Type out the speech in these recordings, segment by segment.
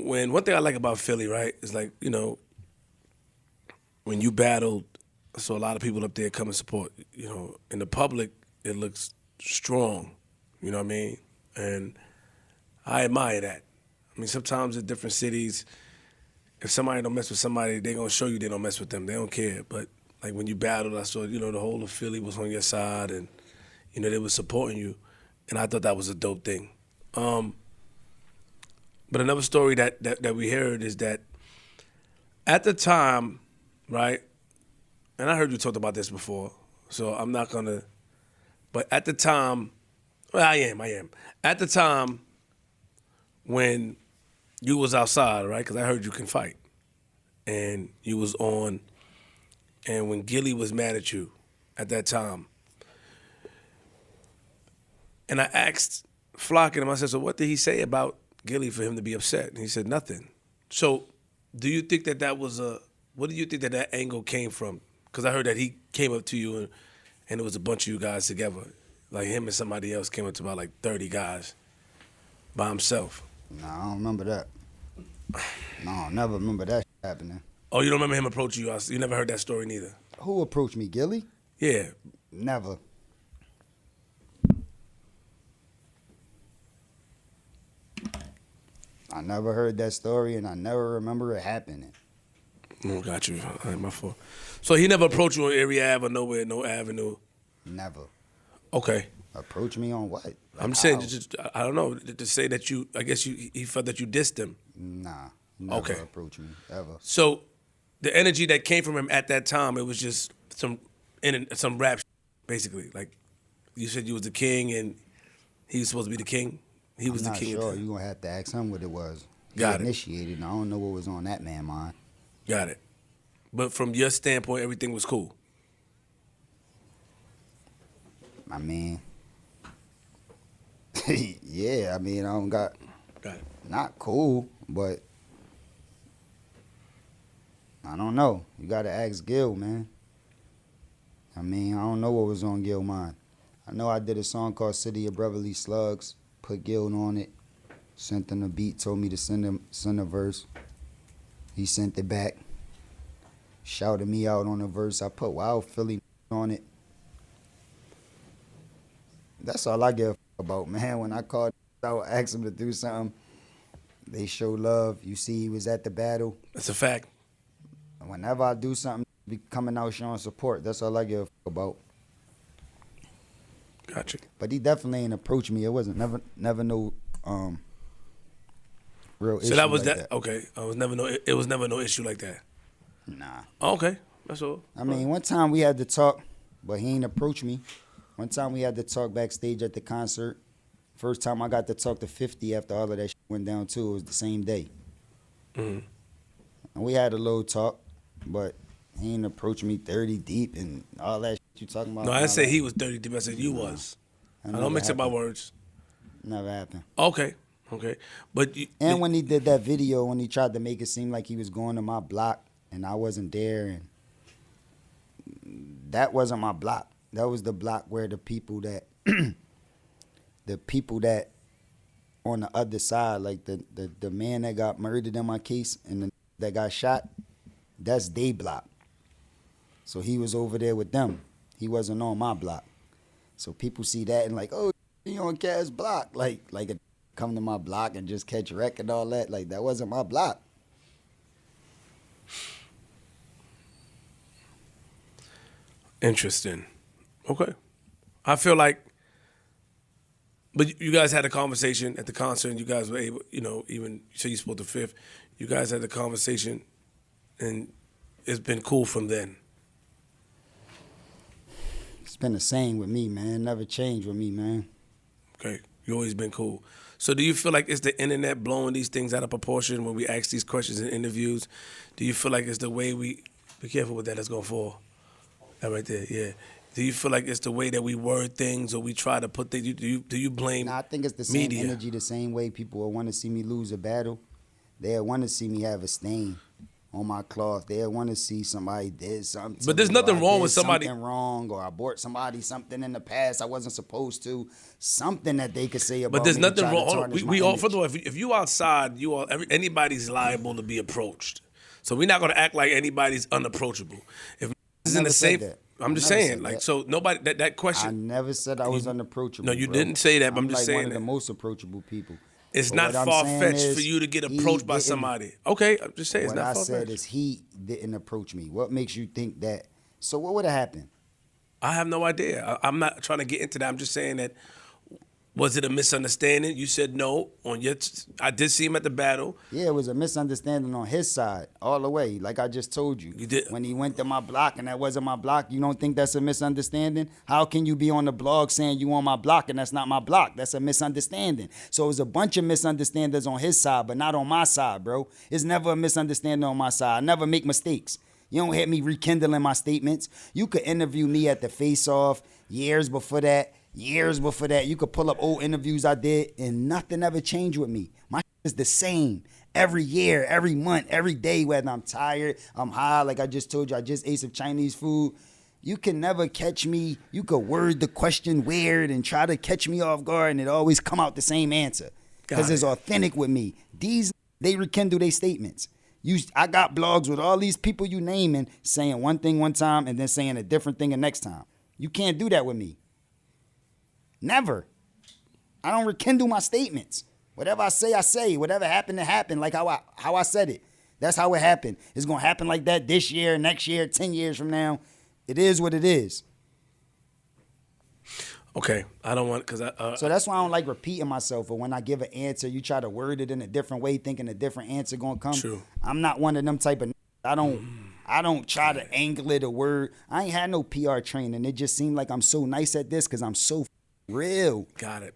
one thing I like about Philly, right, is like, when you battled, so a lot of people up there come and support. In the public, it looks strong. You know what I mean? And I admire that. I mean, sometimes in different cities, if somebody don't mess with somebody, they gonna show you they don't mess with them. They don't care. But like when you battled, I saw, the whole of Philly was on your side, and they were supporting you, and I thought that was a dope thing. But another story that we heard is that at the time, right, and I heard you talked about this before, so I'm not gonna, but at the time, well, I am. At the time when you was outside, right, because I heard you can fight, and you was on, and when Gillie was mad at you at that time, and I asked Flock and him, I said, so what did he say about Gillie for him to be upset? And he said nothing. So do you think that was what do you think that angle came from? Because I heard that he came up to you and it was a bunch of you guys together. Like him and somebody else came up to about like 30 guys by himself. No, I don't remember that. No, I never remember that happening. Oh, you don't remember him approaching you? You never heard that story neither? Who approached me, Gillie? Yeah. Never. I never heard that story, and I never remember it happening. Oh, got you. All right, my fault. So he never approached you on Erie Ave or nowhere, no avenue? Never. Okay. Approach me on what? I'm saying, just, I don't know, to say that I guess he felt that you dissed him. Nah, never approach me, ever. So the energy that came from him at that time, it was just some rap, basically. Like, you said you was the king and he was supposed to be the king? He was the king. I'm not sure. You're going to have to ask him what it was. Got it. Initiated, and I don't know what was on that man's mind. Got it. But from your standpoint, everything was cool? I mean, yeah, I don't got it. Not cool, but I don't know. You got to ask Gil, man. I don't know what was on Gil's mind. I know I did a song called City of Brotherly Slugs, put Gil on it, sent him the beat, told me to send a verse. He sent it back, shouted me out on the verse. I put Wild Philly on it. That's all I give a about, man. When I called out, asked him to do something, they show love. You see he was at the battle. That's a fact. Whenever I do something, be coming out showing support. That's all I give a about. Gotcha. But he definitely ain't approached me. It wasn't never no real issue. So that was like that. Okay. It was never no issue like that. Nah. Oh, okay. That's all. One time we had to talk, but he ain't approached me. One time we had to talk backstage at the concert. First time I got to talk to 50 after all of that shit went down too. It was the same day. Mm-hmm. And we had a little talk, but he ain't approached me 30 deep and all that shit you talking about. No, I didn't say he was 30 deep. I said you was. I don't mix up my words. Never happened. Okay. But when he did that video, when he tried to make it seem like he was going to my block and I wasn't there, and that wasn't my block. That was the block where the people that on the other side, like the man that got murdered in my case and that got shot, that's they block. So he was over there with them. He wasn't on my block. So people see that and like, oh, he on Cass' block. Like come to my block and just catch wreck and all that. Like, that wasn't my block. Interesting. Okay. I feel like, but you guys had a conversation at the concert and you guys were able, even, you said you spoke the fifth, you guys had the conversation and it's been cool from then. It's been the same with me, man. Never changed with me, man. Okay. You always been cool. So do you feel like it's the internet blowing these things out of proportion when we ask these questions in interviews? Do you feel like it's the way we, be careful with that, that's going to fall. That right there, yeah. Do you feel like it's the way that we word things or we try to put things, do you blame I think it's the same media? Energy, the same way people will want to see me lose a battle. They'll want to see me have a stain. on my cloth. They want to see somebody did something. But there's nothing wrong with somebody something wrong, or I bought somebody something in the past I wasn't supposed to. Something that they could say about. But there's me nothing to try wrong. to Hold on. tarnish We my all, image. first of all, if you outside, anybody's liable to be approached. So we're not gonna act like anybody's unapproachable. If is in the never said safe, that. I'm just I never saying, said like, that. so nobody that I question. never said I was unapproachable. No, you bro. didn't say that. But I'm just like saying one of that. the most approachable people. It's But not what I'm far saying fetched is for you to get he approached by didn't- somebody. Okay, I'm just saying it's What not I far said fetched. is he didn't approach me. What makes you think that? So what would have happened? I have no idea. I'm not trying to get into that. I'm just saying that. Was it a misunderstanding? You said no. I did see him at the battle. Yeah, it was a misunderstanding on his side all the way. Like I just told you. You did. When he went to my block and that wasn't my block, you don't think that's a misunderstanding? How can you be on the blog saying you on my block and that's not my block? That's a misunderstanding. So it was a bunch of misunderstandings on his side, but not on my side, bro. It's never a misunderstanding on my side. I never make mistakes. You don't hear me rekindling my statements. You could interview me at the Face Off years before that. You could pull up old interviews I did, and nothing ever changed with me. My is the same every year, every month, every day, whether I'm tired, I'm high, like I just told you, I just ate some Chinese food. You can never catch me. You could word the question weird and try to catch me off guard, and it always come out the same answer because it's authentic with me. They rekindle their statements. I got blogs with all these people you naming saying one thing one time and then saying a different thing the next time. You can't do that with me. Never. I don't rekindle my statements. Whatever I say, I say. Whatever happened, it happened. Like how I said it. That's how it happened. It's gonna happen like that this year, next year, 10 years from now. It is what it is. Okay, I don't want because So that's why I don't like repeating myself. Or when I give an answer, you try to word it in a different way, thinking a different answer gonna come. True. I'm not one of them type of. I don't try to angle it a word. I ain't had no PR training. It just seemed like I'm so nice at this because I'm so real. got it.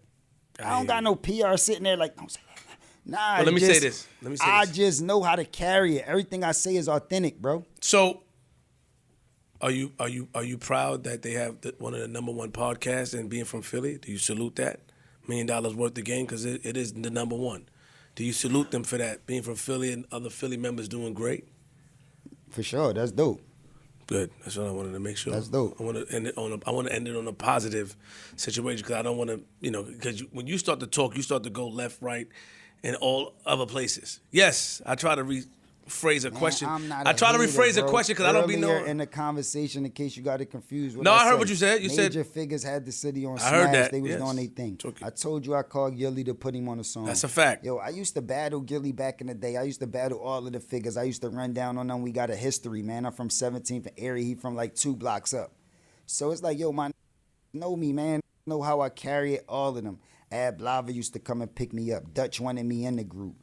I don't got no PR sitting there like, don't say that. Nah, Well, let me say this. I just know how to carry it. Everything I say is authentic, bro. So, are you proud that they have one of the #1 podcasts and being from Philly? Do you salute that? $1 million worth of game because it is the #1. Do you salute them for that? Being from Philly and other Philly members doing great. For sure, that's dope. Good. That's what I wanted to make sure. That's dope. I want to end it on a positive situation because I don't want to, because when you start to talk, you start to go left, right, and all other places. Yes, I try to rephrase a question. I try to rephrase a question because I don't be Earlier knowing. in the conversation, in case you got it confused. No, I heard what you said. You said major figures had the city on I smash. heard that, They was yes. doing their thing. Okay. I told you I called Gillie to put him on a song. That's a fact. Yo, I used to battle Gillie back in the day. I used to battle all of the figures. I used to run down on them. We got a history, man. I'm from 17th and Erie. He from like 2 blocks up. So it's like, yo, my know me, man. Know how I carry it, all of them. Ad Blava used to come and pick me up. Dutch wanted me in the group.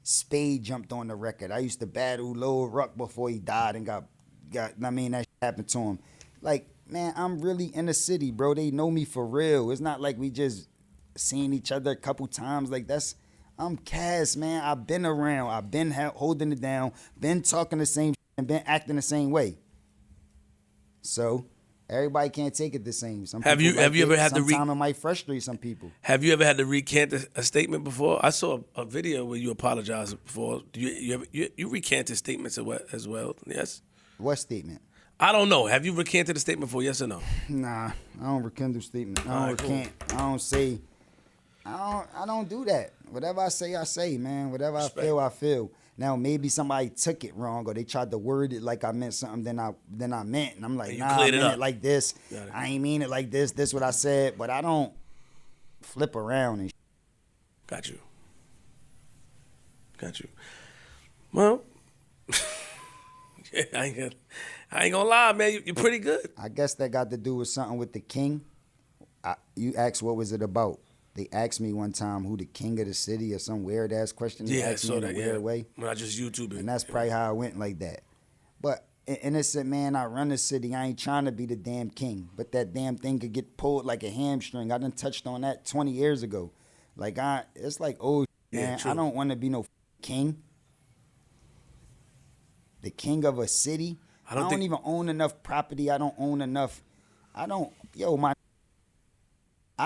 Spade jumped on the record. I used to battle Lil Ruck before he died and got that shit happened to him. Like, man, I'm really in the city, bro. They know me for real. It's not like we just seen each other a couple times. Like, I'm Cass, man. I've been around. I've been holding it down, been talking the same shit, and been acting the same way. So, everybody can't take it the same. Some Have people you ever had to sometimes it might frustrate some people. Have you ever had to recant a statement before? I saw a video where you apologized before. Do you recanted statements as well? Yes. What statement? I don't know. Have you recanted a statement before? Yes or no? Nah, I don't rekindle statements. I don't recant. I don't say. I don't do that. Whatever I say, man. Whatever I feel, I feel. Now maybe somebody took it wrong or they tried to word it like I meant something then I meant, and I'm like, nah, I meant it like this. I ain't mean it like this. This what I said, but I don't flip around and. Got you. Well, I ain't gonna lie, man. You're pretty good. I guess that got to do with something with the king. You asked what was it about. They asked me one time who the king of the city or some weird ass question. They asked me in a weird way. When I just YouTube it. And that's probably how I went like that. But innocent man, I run the city. I ain't trying to be the damn king. But that damn thing could get pulled like a hamstring. I done touched on that 20 years ago. Like it's like, oh man, I don't want to be no king. The king of a city. I don't even own enough property. I don't own enough. I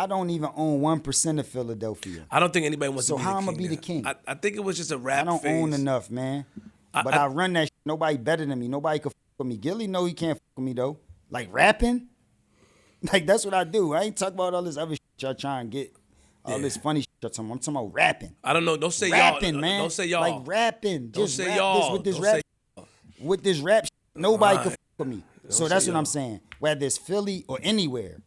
don't even own 1% of Philadelphia. I don't think anybody wants to be the king. So how I'm going to be the king? I think it was just a rap I don't phase. own enough, man. But I run that shit nobody better than me. Nobody can fuck with me. Gillie know he can't fuck with me though. Like rapping, like that's what I do. I ain't talking about all this other shit y'all trying to get. All this funny shit y'all talking about. I'm talking about rapping. I don't know. Don't say rapping, y'all. Man. Don't say y'all. Like rapping. Don't Just say rap y'all. This with this Don't rap. say with this rap shit, nobody Right. can fuck with me. Don't So that's say what I'm y'all. saying. Whether it's Philly or anywhere.